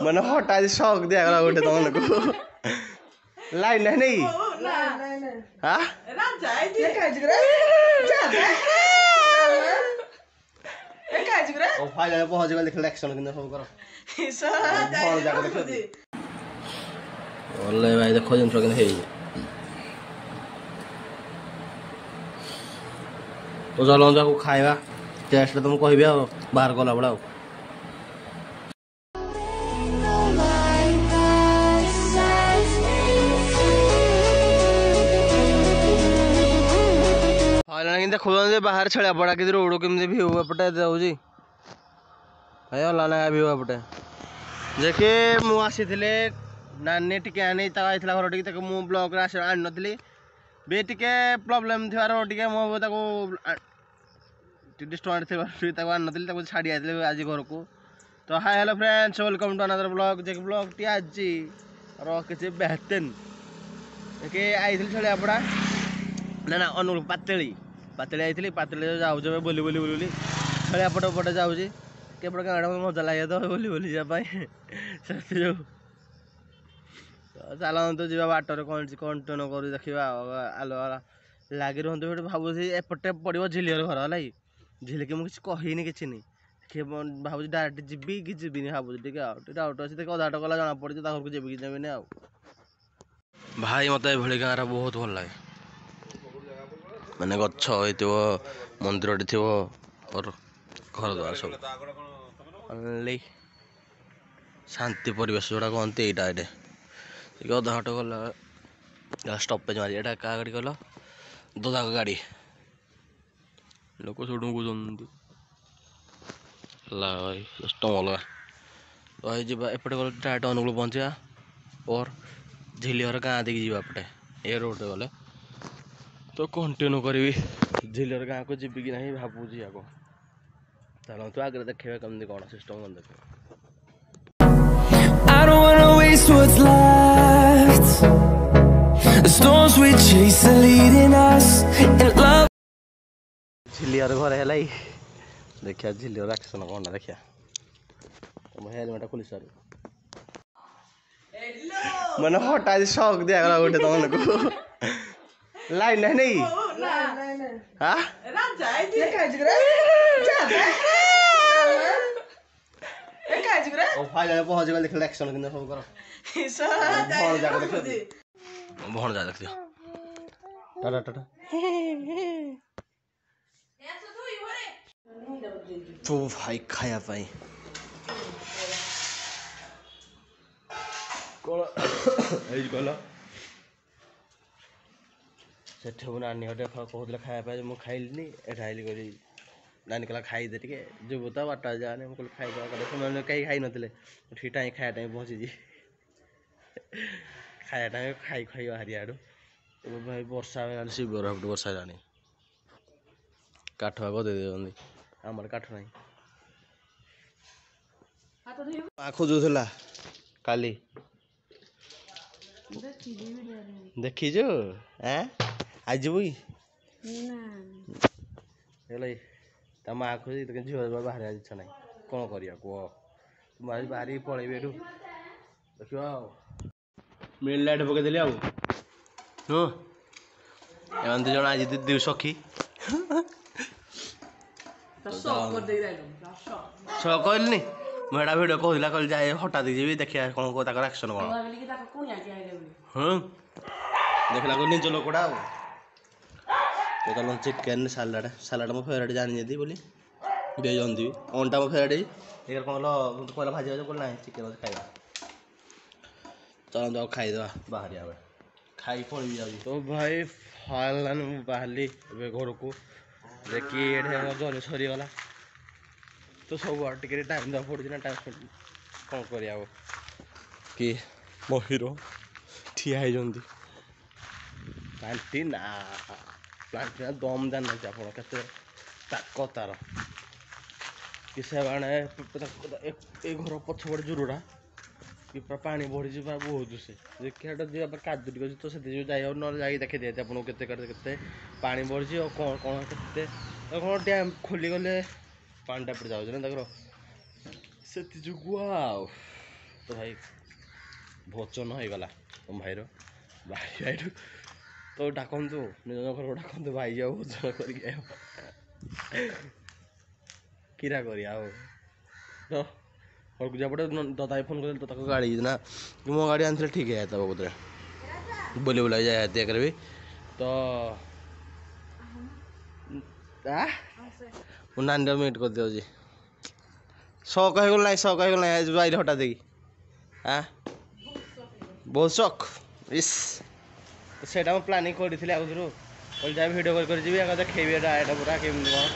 मैंने हटा शौक दिया गला गोटे तुमको लाइन है नहीं हाँ फाइनल पहुंच गए देखले एक्शन किंतु सब करो भल जाके देखो ओले भाई देखो जिन किंतु हे तो चलो जाको खाइबा टेस्ट तुम कहबे आ बाहर गला बड़ा देखो बाहर छड़ा पड़ा कि रोड केमती भ्यू एपटे जाऊँगी है ना भ्यू एपटे जेके मुसी नानी टिके आनी घर टी मु ब्लॉक आन नी बे टिके प्रोब्लेम थी मो डिस्टर्ब थी आन नी छाड़ी आई आज घर को तो hi hello friends welcome to another blog जे ब्लॉग टी आज किसी बेहतरीन के आई छड़ा पड़ा ना अनुकूल पातेली पातेली आई पातेली जाऊँ बोली बोली बोली छड़ा पटे पटे जाऊँगी केपटे गाँव मजा लगे तो बोली बोली जापाई जो चलते जी बाटर कौन कंटिन्यू कर देखा आलो लगी रुहतु भाव एपटे पड़ो झिलियर घर है झिल के मुझे कहनी कि नहीं भाव डायरेक्ट जी कि जीवन भाव डाउट अच्छे अधा टकला जना पड़ी घर को जी कि जमीन भाई मत ये गाँव बहुत भल लगे मैंने गच्छ मंदिर थी और घर द्वार सब शांति परिवेश जोड़ा कहते यहाँ ये अधा हट गला स्टपेज मारी यहाँ क्या गाड़ी कहल दादा गाड़ी लोक सब सिस्टम अलग तो जी एपटे गले डायरेक्ट अनुकूल पहुँचा और झिलियर गाँ देखिए जापटे ये रोड गले तो कंटिन्यू करी झिलियर गाँव को जीवी कि नहीं भावुची आगे चलते आगे देखिए कमी कौन सिस्टम कौन देखे झिलियर घर है देखिया झिलियर एक्शन कौन देखिया हेलमेट खोली सार मैंने हटा शौक दिया गला गोटे तुमको लाइन है नहीं हाँ फाइनल पहुंच गए देखले एक्शन किंतु सब करो भल जाके देखो भल जा देखियो टाटा टाटा तो भाई खाया पाई कौन सेठ नानी हटे कहते खाया मुझे खाइली एठाइली कर नानी कहला खाईदे टे जो तो बाटा जाने मुझे खाईदे कहीं खाई नी ठीक टाइम खाया टाइम पहुँची खाया टाइम खाई खाई बाहरी आड़ू भाई वर्षा शिवर हपटे वर्षा जानी काठ भाग दे आम काठ ना खोजुला काली देखीजु आज माँ खोजी झील बाहर आज इच्छा ना कौन करिया कह तुम आज बाहर पलैबी एठू देखा मिल लाइट पकईदेली एम जन आज दी सखी कहली मुझे भिड कहला कल जाए हटा जी देखिए कौन कौन एक्शन कौन देखला को निज लोकड़ा तो चिकेन सालाड सालाड मो फेवरेट जानी जी बोली दे जंदी अंडा मो फेवरेट ये कौन कहला भाजी भाजी ना चिकेन खाइबा चलो खाईदे बाहर आवे खाई पड़ी जाऊँ तो भाई फाल बाहरली घर को देखिए जल सरीगला तो सब टिके टाइम देवा पड़ी ना टाइम कौन कर कि महीर ठिया होती प्लांटी ना प्लांटी ना दम जाना आप ताकत तार कि से ए घर पछपटे जुरुड़ा कि पानी बढ़ी बहुत से देखिए जी कादू टी तो से जाए ना जा देखी दिए आपको के पानी बढ़ी और कौन कौन के कौन डैम खोली गले पानी टाइप जाऊँ ना देख से तो भाई भोजन हो गला तुम भाईर भाई भाई तो डाकतु निज घर डाकतु भाई जाओ भोजन कर किरा करिया तो जा पटे दादा फोन कर तो गाड़ी ना कि मो गाड़ी आनी ठीक है बोधे बुले बुलाई जाए भी तो नानी मीट कर दे शौक हो गल ना शौक हो गल ना बाइर हटा देखी बहुत शौक इस से प्लानिंग करी आगुरी कल जा भिड कर देखेबी एटा पूरा केमी कौन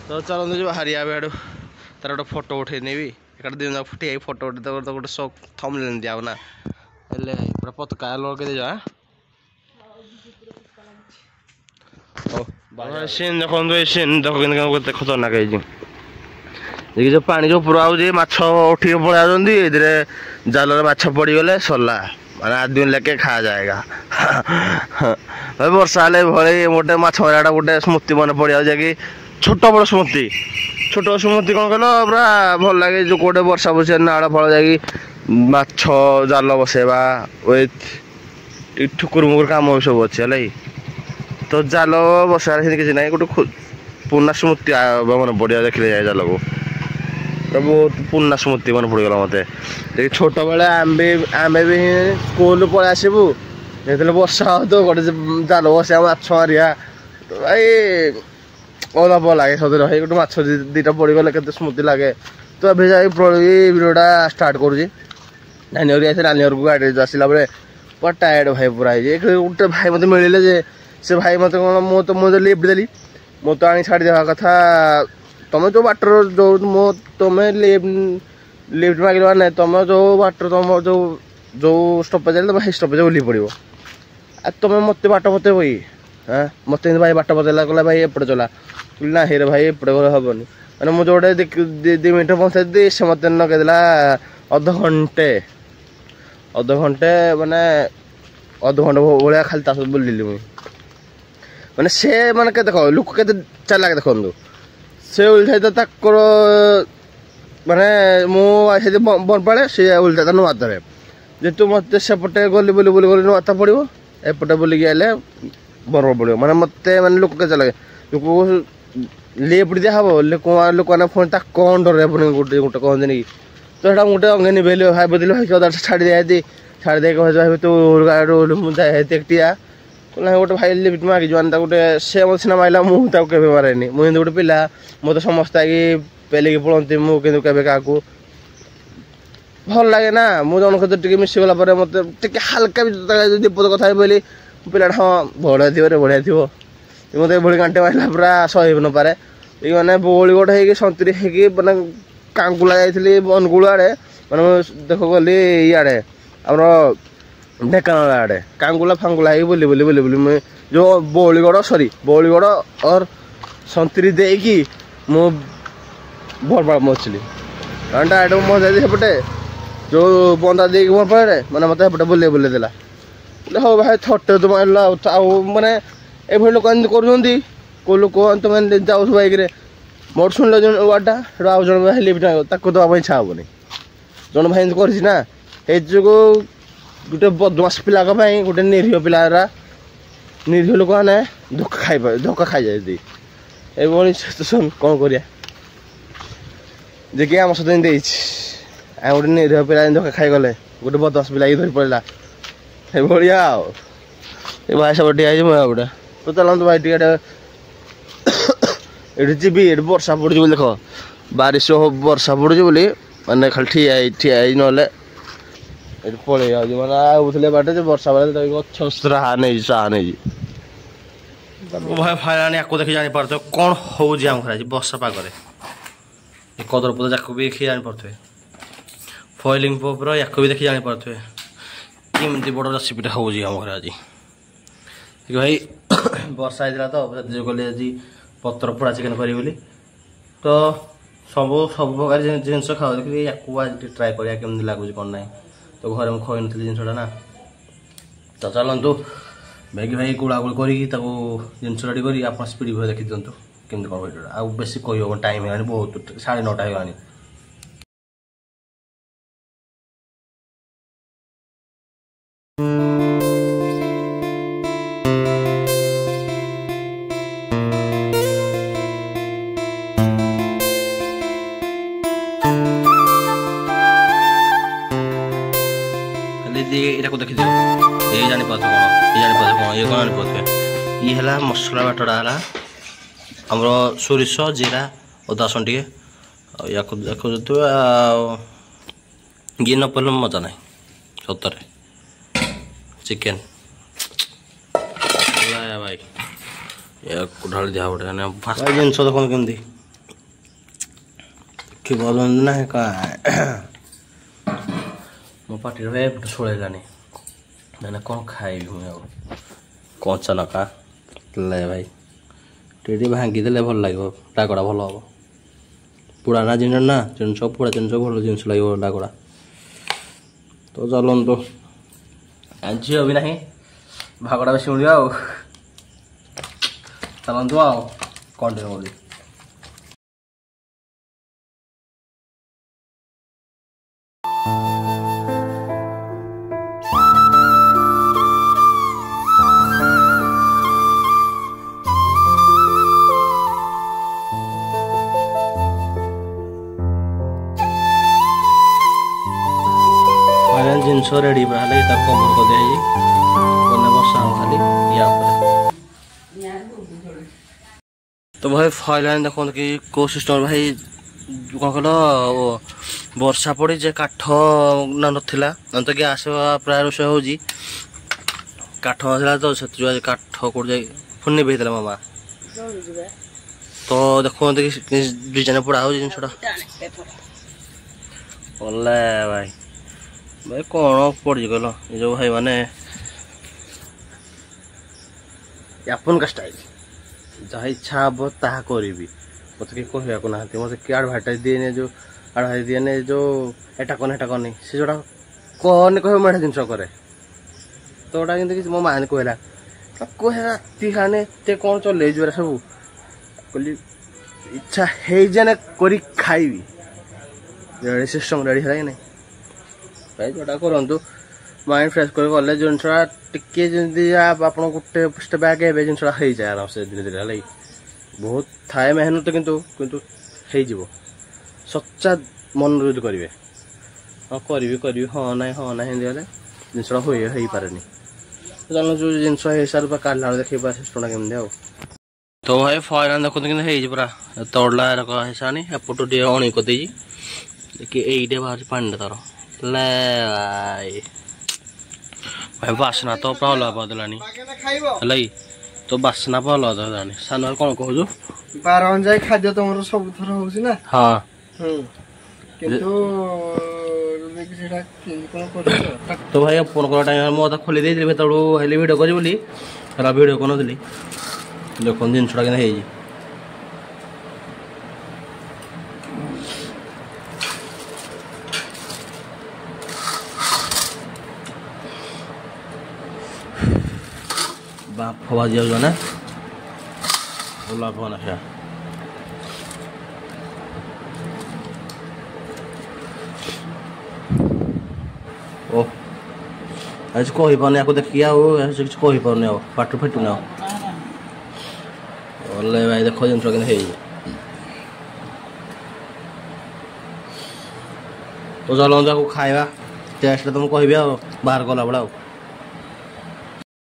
तो चलते जो बाहरी आड़ू तार गोटे फोटो उठे नेबी एक दिन फुटे फोटो उठे तो गोटे शौक थम दिया ना पूरा पतका लगे दे सीन देखो सीन देखो खतरनाक है जो पानी जो पूरा माछ उठिक पड़ा जाल माछ पड़गले सरला माने आदमी लेके खा जाएगा वर्षा हेल्ले भाई गोटे माछ मराटा गोटे स्मृति मन पड़ जाए कि छोट बड़ स्मृति छोट स्मृति कौन कल पूरा भल लगे जो कौटे वर्षा बस नाड़ फल जा माछ जाल बसेबा ठुकुर मुकुर कम सब अच्छे है तो जाल बसार किसी ना गोटे पुराना स्मृति मन पड़ा देखिले जाए जाल को तो बहुत पुराना स्मृति मन पड़गला मत छोट बेले आम भी स्कूल पलि आसबू जो वर्षा हो तो गोटे जाल बस माछ मारिया तो भाई अदा भल लगे सदे भाई गोटे माछ दीटा पड़गले के स्मृति लगे तो अभी जाए भिडियोटा स्टार्ट करुँची नानी घर नानी घर को गाड़ी आसला बेले पूरा टायर्ड भाई पूरा गोटे भाई मत मिले जे से भाई मत कौन मुझे लिफ्ट देली मो तो आनी छाड़ी देवा कथा तुम जो बाटर जो मो तुम्हें लिफ्ट मांग ना तुम जो बाटर तुम जो जो स्टपेज भाई स्टपेज ओह्ली पड़ो तुम मत बाट बते भाई हाँ मत भाई बाट बतेला कहला भाई एपटे चला ना हे भाई एपटे गले हेनी मैंने मुझे गोटे 2 मिनट पहुँचाई से मत लगे अध घंटे माने अध घंटे भाया खाली ता बुलिली मुझे मैंने से मैंने के देख लोक के चालाक देखु से उल्टा तर माने मुझे बन पड़े सी उल्टा नुआतरे जेतु मत सेपटे गली बुली बुली गली नुआता पड़ो एपटे बुलिकी आए बरबड़ पड़ो मैंने मत मैंने लोक के चालाक लोक लिफ्ट दिया हम लोक मैंने फोन तक कौन डर गोटे गोटे कहते कि तो यहाँ गोटे अंगे निभेल भाई बदल भाई कदा छाड़ी दिया छाड़ी दे भाई तू गाड़ी मुझे एकटिया ना गोटे भाई लिफ्ट मागे जाने गोटे से मत सीना मारा मुझे मारे मुझे गोटे पिला मत समस्त पेलिकी पड़ती मुझे क्या भल लगे ना मुझे जन सहित मिसीगला मत हाल्का भी दीपद कथा बोली पिला हाँ बढ़िया थी बढ़िया थी मत ये गांटे मारा पूरा सही न पारे मैंने बोलीगढ़ हो सतुरी मैंने कांकुला जाइली अनुगुल आड़े मैंने देख गली इे आम ढेकानाल आड़े कांगुला फांगुला बुली बुली बुली बुली मुझे जो बौलीगढ़ सॉरी बौलीगढ़ और संतरी देकी मु भरपाड़ पहुँचली कारण डायरेक्ट मजा सेपटे जो बंदा देकी भरपाड़े मैंने मत सेपटे बुले बुले देला हाँ भाई थटे तो मारला मैंने ये लोक कर लोक तुम जाऊ बैक मोर शुणल जो वार्डा आउ जन भाई लिफ्ट दवाई इच्छा हेनी जन भाई करना जो गोटे बदमाश पिला गोटे निरीह पिला निरीह लोक मैंने धोखा खाई जाए ये सिचुएसन कौन करिया जे कि आम सहित गोटे निरीह पिला धोखा खाई गले गोटे बदमाश पिला धरी पड़ा ये भाई सब ठिया गोटे तो चलते भाई टे ये जी वर्षा पड़ी देख बारिश वर्षा पड़ी बोली मैंने खाली ठिया ना पलि मैंने आउले बाटे वर्षा बेले गछ राहा नहीं साहा नहीं भाई फाइनाली आपको देखी जापर कौन हो वर्षा पागे कदर पद जाक भी देखी जापर फॉइलिंग पपर या भी देखी जापर कमी बड़ रेसिपीटा हो घर आज भाई वर्षा होता तो जो कहली आज पत्र पोड़ा चिकेन करी तो सब सब प्रकार जिन खाओ देखिए या आज ट्राए करा केमती लगुच कौन ना तो घर मुझे खुई नी जिनसा ना तो चलतु मैगी भाई गुड़ागुड़ कर जिनसा कर स्पीड भिडियो देखी दिंतु केमती कौन भिडियो आ बेसी कही टाइम है बहुत 9:30 हो ଏଇଟାକୁ ଦେଖିଦିଅ ଏଇ ଜାଣିପାରୁଥିବ କ'ଣ ଇଏ ଜାଣିପାରୁଥିବ କ'ଣ ଇଏ କ'ଣ ଜାଣିପାରୁଥିବେ ଇଏ ହେଲା ମସଲା ବାଟଟା ହେଲା ଆମର ସୋରିଷ ଜିରା ଅଦା ରସୁଣ ଟିକେ ଆଉ ୟାକୁ ଦେଖୁଥିବେ ଆଉ ଇଏ ନ ପଡ଼ିଲେ ମଜା ନାହିଁ ସତରେ ଚିକେନ୍ ଭାଇ ୟାକୁ ଢାଳି ଦିଆ ଗୋଟେ ଫାଷ୍ଟ ଜିନିଷ ଦେଖନ୍ତୁ କେମିତି ଦେଖିପାରୁଛନ୍ତି ନା ମୋ ପାଟିରେ ଭାଇ ଏପଟେ ଶୋଳେଇଲାନି ମାନେ କ'ଣ ଖାଇବି ମୁଁ ଆଉ କଞ୍ଚା ଲଙ୍କା ଭାଇ ଟିକେ ଭାଙ୍ଗିଦେଲେ ଭଲ ଲାଗିବ ଡାଗଡ଼ା ଭଲ ହେବ ପୁରାନା ଜିନିଷ ନା ଜିନିଷ ପୁରା ଜିନିଷ ଭଲ ଜିନିଷ ଲାଗିବ ଡାଗଡ଼ା ତ ଚାଲନ୍ତୁ ଝିଅ ବି ନାହିଁ ଭାଗଟା ବେଶୀ ମିଳିବ ଆଉ ଚାଲନ୍ତୁ ଆଉ କଣ୍ଟିନ୍ୟୁ କରି ଜିନିଷ ରେଡ଼ି ପୁରା ହେଲେ ତାକୁ କଭର କରିଦିଆଯାଇଛି କନେ ବର୍ଷା ହବ ଖାଲି ୟା ଉପରେ ତ ଭାଇ ଫାଇଲାଇନ୍ ଦେଖନ୍ତୁ କି କେଉଁ ସିଷ୍ଟମ ଭାଇ କ'ଣ କହିଲ ବର୍ଷା ପଡ଼ି ଯେ କାଠ ନଥିଲା ତ ଗ୍ୟାସ୍ ପ୍ରାୟ ରୋଷେଇ ହେଉଛି କାଠ ନଥିଲା ତ ସେଥିପାଇଁ କାଠ କେଉଁଠି ଯାଇ ପୁଣି ନେଇ ହେଇଥିଲା ମାମା ତ ଦେଖନ୍ତୁ କି ଡିଜାଇନ ପୋଡ଼ା ହେଉଛି ଜିନିଷଟା ଭଲ ଭାଇ ଭାଇ କ'ଣ ପଡ଼ିଛି କହିଲ ଏ ଯେଉଁ ଭାଇ ମାନେ ଆପଣଙ୍କ ଷ୍ଟାଇଲ ଯାହା ଇଚ୍ଛା ହବ ତାହା କରିବି ମୋତେ କେହି କହିବାକୁ ନାହାନ୍ତି ମୋତେ କିଏ ଆଡ଼ଭାର୍ଟାଇଜ୍ ଦିଏନି ଯେଉଁ ଆଡ଼ଭାଇଜ୍ ଦିଏନି ଯେଉଁ ଏଟା କନି ହେଟା କନି ସେ ଯେଉଁଟା କହନି କହିବ ମୁଁ ଏଟା ଜିନିଷ କରେ ତ ওটা କିନ୍ତୁ କିଛି ମୋ ମାଆନି କହିଲା କହିଲା ରାତି ଖାନେ ଏତେ କ'ଣ ଚଲେଇଛୁ ଏରା ସବୁ କହିଲି ଇଚ୍ଛା ହେଇଯାନେ କରି ଖାଇବି ସିଷ୍ଟମ୍ ରେଡ଼ି ହେଲା କି ନାହିଁ ଭାଇ ଯେଉଁଟା କରନ୍ତୁ ମାଇଣ୍ଡ ଫ୍ରେଶ୍ କରି ଗଲେ ଜିନିଷଟା ଟିକେ ଯେମିତି ଆପଣ ଗୋଟେ ଷ୍ଟେପ୍ ବ୍ୟାକ୍ ହେବେ ଜିନିଷଟା ହେଇଯାଏ ଆରାମସେ ଧୀରେ ଧୀରେ ହେଲା କି ବହୁତ ଥାଏ ମେହନତ କିନ୍ତୁ କିନ୍ତୁ ହେଇଯିବ ସଚ୍ଚା ମନରୁ ଯଦି କରିବେ ହଁ କରିବି ହଁ ନାହିଁ ଏମିତି ହେଲେ ଜିନିଷଟା ହେଇପାରେନି ଜାଣିଲ ଯେଉଁ ଜିନିଷ ହେଇସାରିବା କାଢ଼ିଲା ବେଳେ ଦେଖିବା ସିଷ୍ଟମ୍ଟା କେମିତି ଆଉ ତ ଭାଇ ଫାଇନାଲ୍ ଦେଖନ୍ତୁ କିନ୍ତୁ ହେଇଛି ପୁରା ତଡ଼ଲା ଏରକ ହେଇସାନି ଏପଟୁ ଟିକେ ଅଣି କରିଦେଇଛି କି ଏଇଟା ବାହାରୁଛି ପାଣିଟା ତାର ଭାଇ ବାସ୍ନା ତ ପୁରା ଅଲଗା କରିଦେଲାନି ହେଲା କି ତ ବାସ୍ନା ପୁରା ଅଲଗା ହେଲାନି ସାନ ଭାଇ କ'ଣ କହୁଛୁ 12 ଅନୁଯାୟୀ ଖାଦ୍ୟ ତମର ସବୁଥର ହଉଛି ନା ହଁ କିନ୍ତୁ ତ ଭାଇ ଫୋନ୍ କରିବା ଟାଇମ୍ ମୁଁ ଖୋଲି ଦେଇଥିଲି ସେତେବେଳୁ ହେଲେ ଭିଡ଼ିଓ କରିବି ବୋଲି ହେଲା ଭିଡ଼ିଓ କରୁନଥିଲି ଦେଖନ୍ତୁ ଜିନିଷଟା କେମିତି ହେଇଛି ବାଫ ଭାଜି ଯାଉଛ ନା ଭଲ ଫୋନ୍ ଆସିବା ଓ ଆଜି କହିପାରୁନି ଆକୁ ଦେଖିକି ଆଉ କିଛି କହିପାରୁନି ଆଉ ପାଟିରୁ ଫିଟୁନି ଆଉ ବୋଲେ ଭାଇ ଦେଖ ଜିନିଷ କେମିତି ହେଇଛି ତ ଚାଲନ୍ତୁ ଆକୁ ଖାଇବା ଟେଷ୍ଟଟା ତ ମୁଁ କହିବି ଆଉ ବାହାର କଲାବେଳେ ଆଉ